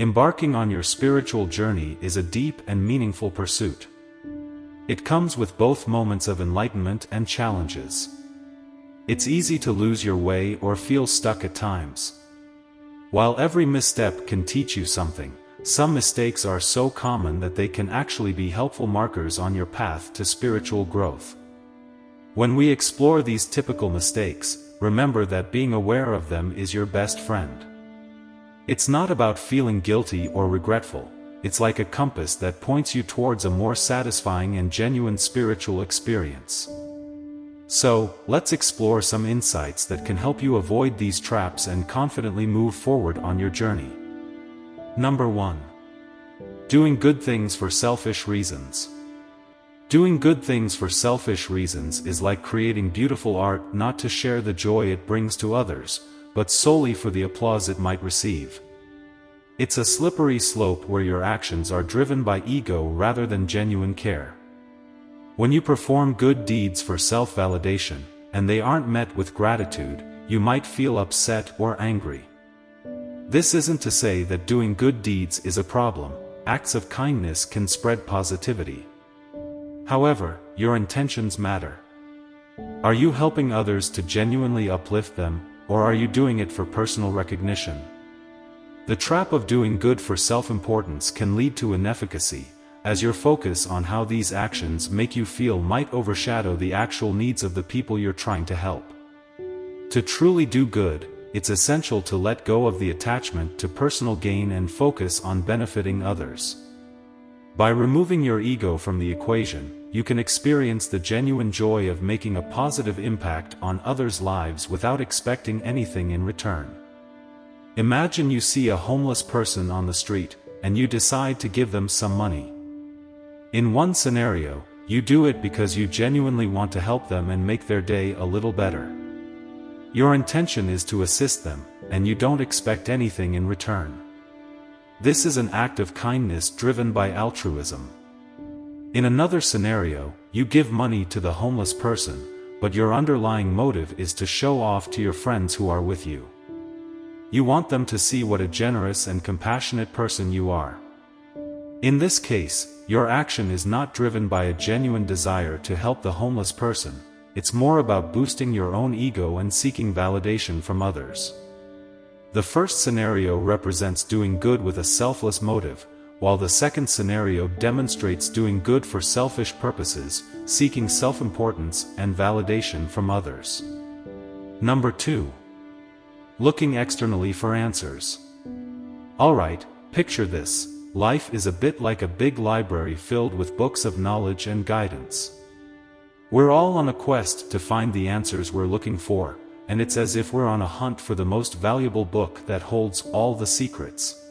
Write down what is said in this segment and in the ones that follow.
Embarking on your spiritual journey is a deep and meaningful pursuit. It comes with both moments of enlightenment and challenges. It's easy to lose your way or feel stuck at times. While every misstep can teach you something, some mistakes are so common that they can actually be helpful markers on your path to spiritual growth. When we explore these typical mistakes, remember that being aware of them is your best friend. It's not about feeling guilty or regretful, it's like a compass that points you towards a more satisfying and genuine spiritual experience. So, let's explore some insights that can help you avoid these traps and confidently move forward on your journey. Number 1. Doing good things for selfish reasons. Doing good things for selfish reasons is like creating beautiful art not to share the joy it brings to others, but solely for the applause it might receive. It's a slippery slope where your actions are driven by ego rather than genuine care. When you perform good deeds for self-validation, and they aren't met with gratitude, you might feel upset or angry. This isn't to say that doing good deeds is a problem. Acts of kindness can spread positivity. However, your intentions matter. Are you helping others to genuinely uplift them, or are you doing it for personal recognition? The trap of doing good for self-importance can lead to inefficacy, as your focus on how these actions make you feel might overshadow the actual needs of the people you're trying to help. To truly do good, it's essential to let go of the attachment to personal gain and focus on benefiting others. By removing your ego from the equation, you can experience the genuine joy of making a positive impact on others' lives without expecting anything in return. Imagine you see a homeless person on the street, and you decide to give them some money. In one scenario, you do it because you genuinely want to help them and make their day a little better. Your intention is to assist them, and you don't expect anything in return. This is an act of kindness driven by altruism. In another scenario, you give money to the homeless person, but your underlying motive is to show off to your friends who are with you. You want them to see what a generous and compassionate person you are. In this case, your action is not driven by a genuine desire to help the homeless person, it's more about boosting your own ego and seeking validation from others. The first scenario represents doing good with a selfless motive, while the second scenario demonstrates doing good for selfish purposes, seeking self-importance and validation from others. Number 2. Looking externally for answers. Alright, picture this. Life is a bit like a big library filled with books of knowledge and guidance. We're all on a quest to find the answers we're looking for, and it's as if we're on a hunt for the most valuable book that holds all the secrets.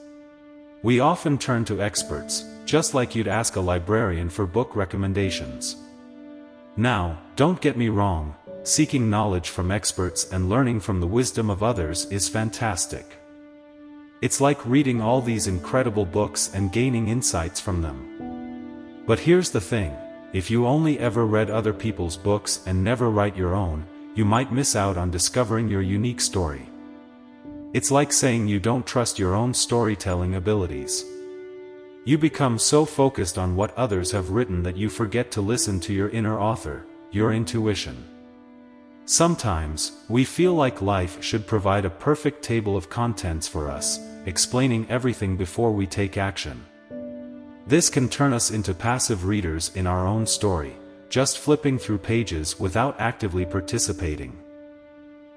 We often turn to experts, just like you'd ask a librarian for book recommendations. Now, don't get me wrong, seeking knowledge from experts and learning from the wisdom of others is fantastic. It's like reading all these incredible books and gaining insights from them. But here's the thing, if you only ever read other people's books and never write your own, you might miss out on discovering your unique story. It's like saying you don't trust your own storytelling abilities. You become so focused on what others have written that you forget to listen to your inner author, your intuition. Sometimes, we feel like life should provide a perfect table of contents for us, explaining everything before we take action. This can turn us into passive readers in our own story, just flipping through pages without actively participating.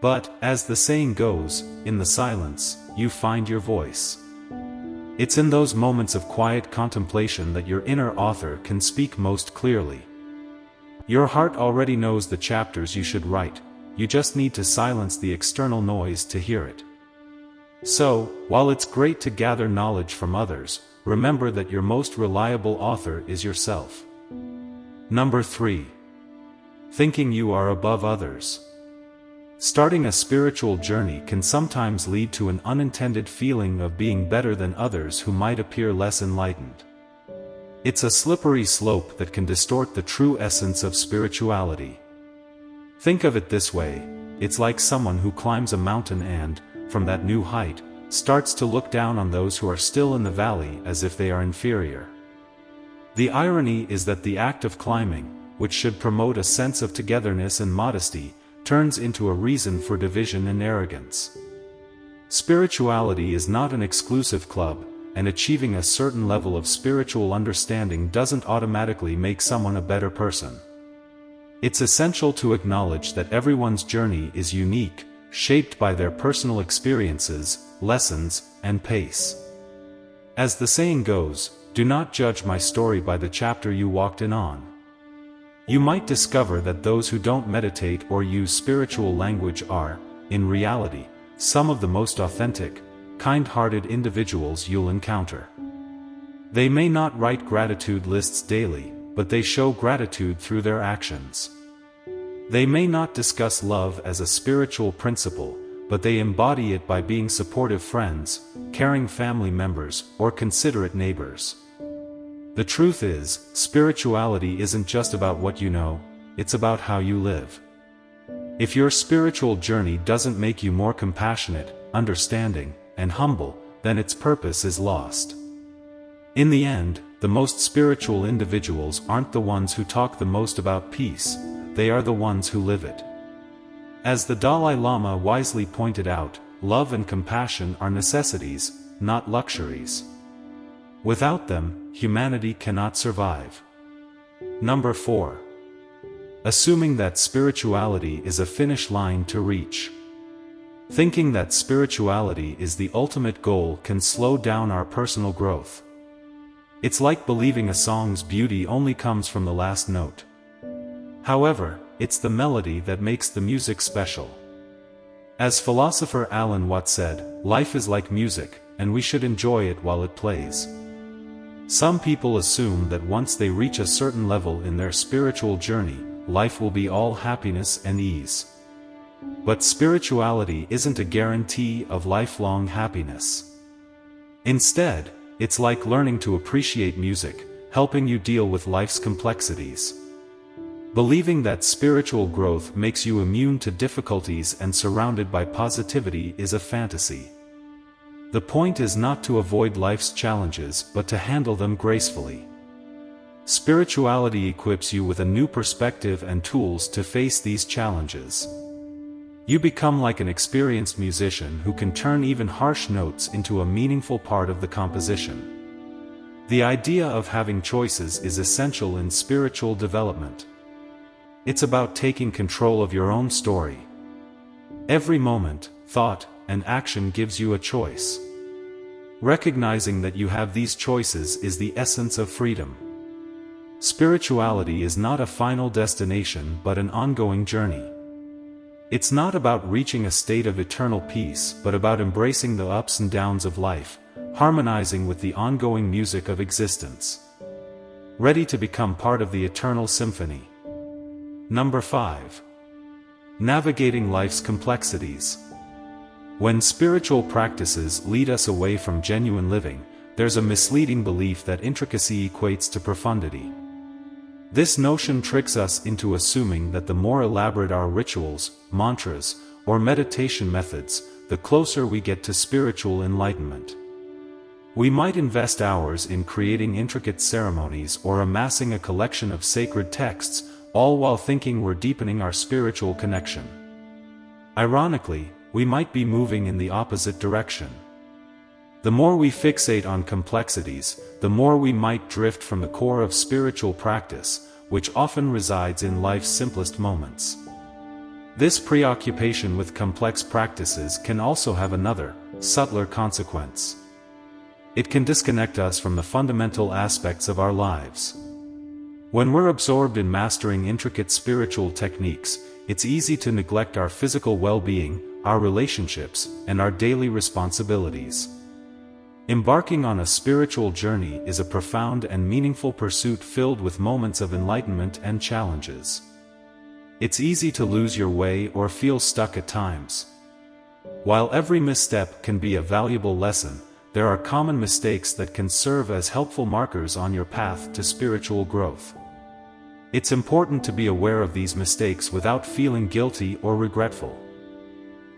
But, as the saying goes, in the silence, you find your voice. It's in those moments of quiet contemplation that your inner author can speak most clearly. Your heart already knows the chapters you should write, you just need to silence the external noise to hear it. So, while it's great to gather knowledge from others, remember that your most reliable author is yourself. Number 3. Thinking you are above others. Starting a spiritual journey can sometimes lead to an unintended feeling of being better than others who might appear less enlightened. It's a slippery slope that can distort the true essence of spirituality. Think of it this way, it's like someone who climbs a mountain and, from that new height, starts to look down on those who are still in the valley as if they are inferior. The irony is that the act of climbing, which should promote a sense of togetherness and modesty, turns into a reason for division and arrogance. Spirituality is not an exclusive club, and achieving a certain level of spiritual understanding doesn't automatically make someone a better person. It's essential to acknowledge that everyone's journey is unique, shaped by their personal experiences, lessons, and pace. As the saying goes, do not judge my story by the chapter you walked in on. You might discover that those who don't meditate or use spiritual language are, in reality, some of the most authentic, kind-hearted individuals you'll encounter. They may not write gratitude lists daily, but they show gratitude through their actions. They may not discuss love as a spiritual principle, but they embody it by being supportive friends, caring family members, or considerate neighbors. The truth is, spirituality isn't just about what you know, it's about how you live. If your spiritual journey doesn't make you more compassionate, understanding, and humble, then its purpose is lost. In the end, the most spiritual individuals aren't the ones who talk the most about peace, they are the ones who live it. As the Dalai Lama wisely pointed out, love and compassion are necessities, not luxuries. Without them, humanity cannot survive. Number 4. Assuming that spirituality is a finish line to reach. Thinking that spirituality is the ultimate goal can slow down our personal growth. It's like believing a song's beauty only comes from the last note. However, it's the melody that makes the music special. As philosopher Alan Watts said, life is like music, and we should enjoy it while it plays. Some people assume that once they reach a certain level in their spiritual journey, life will be all happiness and ease. But spirituality isn't a guarantee of lifelong happiness. Instead, it's like learning to appreciate music, helping you deal with life's complexities. Believing that spiritual growth makes you immune to difficulties and surrounded by positivity is a fantasy. The point is not to avoid life's challenges but to handle them gracefully. Spirituality equips you with a new perspective and tools to face these challenges. You become like an experienced musician who can turn even harsh notes into a meaningful part of the composition. The idea of having choices is essential in spiritual development. It's about taking control of your own story. Every moment, thought, and action gives you a choice. Recognizing that you have these choices is the essence of freedom. Spirituality is not a final destination but an ongoing journey. It's not about reaching a state of eternal peace but about embracing the ups and downs of life, harmonizing with the ongoing music of existence. Ready to become part of the eternal symphony. Number 5. Navigating life's complexities. When spiritual practices lead us away from genuine living, there's a misleading belief that intricacy equates to profundity. This notion tricks us into assuming that the more elaborate our rituals, mantras, or meditation methods, the closer we get to spiritual enlightenment. We might invest hours in creating intricate ceremonies or amassing a collection of sacred texts, all while thinking we're deepening our spiritual connection. Ironically, we might be moving in the opposite direction. The more we fixate on complexities, the more we might drift from the core of spiritual practice, which often resides in life's simplest moments. This preoccupation with complex practices can also have another, subtler consequence. It can disconnect us from the fundamental aspects of our lives. When we're absorbed in mastering intricate spiritual techniques, it's easy to neglect our physical well-being, our relationships, and our daily responsibilities. Embarking on a spiritual journey is a profound and meaningful pursuit filled with moments of enlightenment and challenges. It's easy to lose your way or feel stuck at times. While every misstep can be a valuable lesson, there are common mistakes that can serve as helpful markers on your path to spiritual growth. It's important to be aware of these mistakes without feeling guilty or regretful.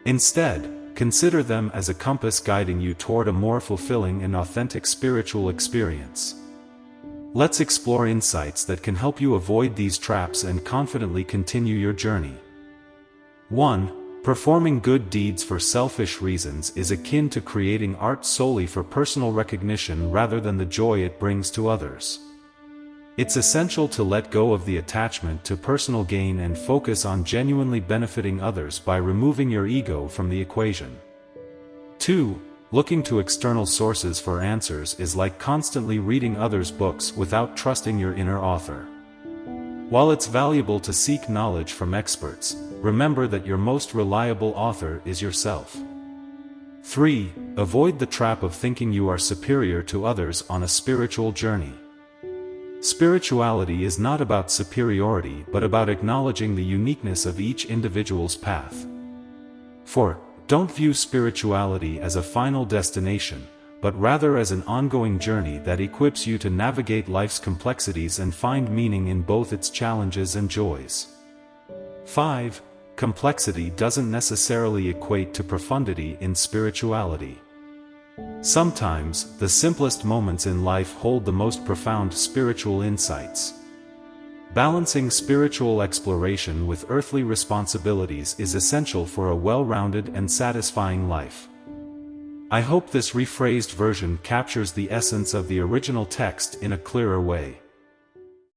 Instead, consider them as a compass guiding you toward a more fulfilling and authentic spiritual experience. Let's explore insights that can help you avoid these traps and confidently continue your journey. 1. Performing good deeds for selfish reasons is akin to creating art solely for personal recognition rather than the joy it brings to others. It's essential to let go of the attachment to personal gain and focus on genuinely benefiting others by removing your ego from the equation. 2. Looking to external sources for answers is like constantly reading others' books without trusting your inner author. While it's valuable to seek knowledge from experts, remember that your most reliable author is yourself. 3. Avoid the trap of thinking you are superior to others on a spiritual journey. Spirituality is not about superiority but about acknowledging the uniqueness of each individual's path. 4. Don't view spirituality as a final destination, but rather as an ongoing journey that equips you to navigate life's complexities and find meaning in both its challenges and joys. 5. Complexity doesn't necessarily equate to profundity in spirituality. Sometimes, the simplest moments in life hold the most profound spiritual insights. Balancing spiritual exploration with earthly responsibilities is essential for a well-rounded and satisfying life. I hope this rephrased version captures the essence of the original text in a clearer way.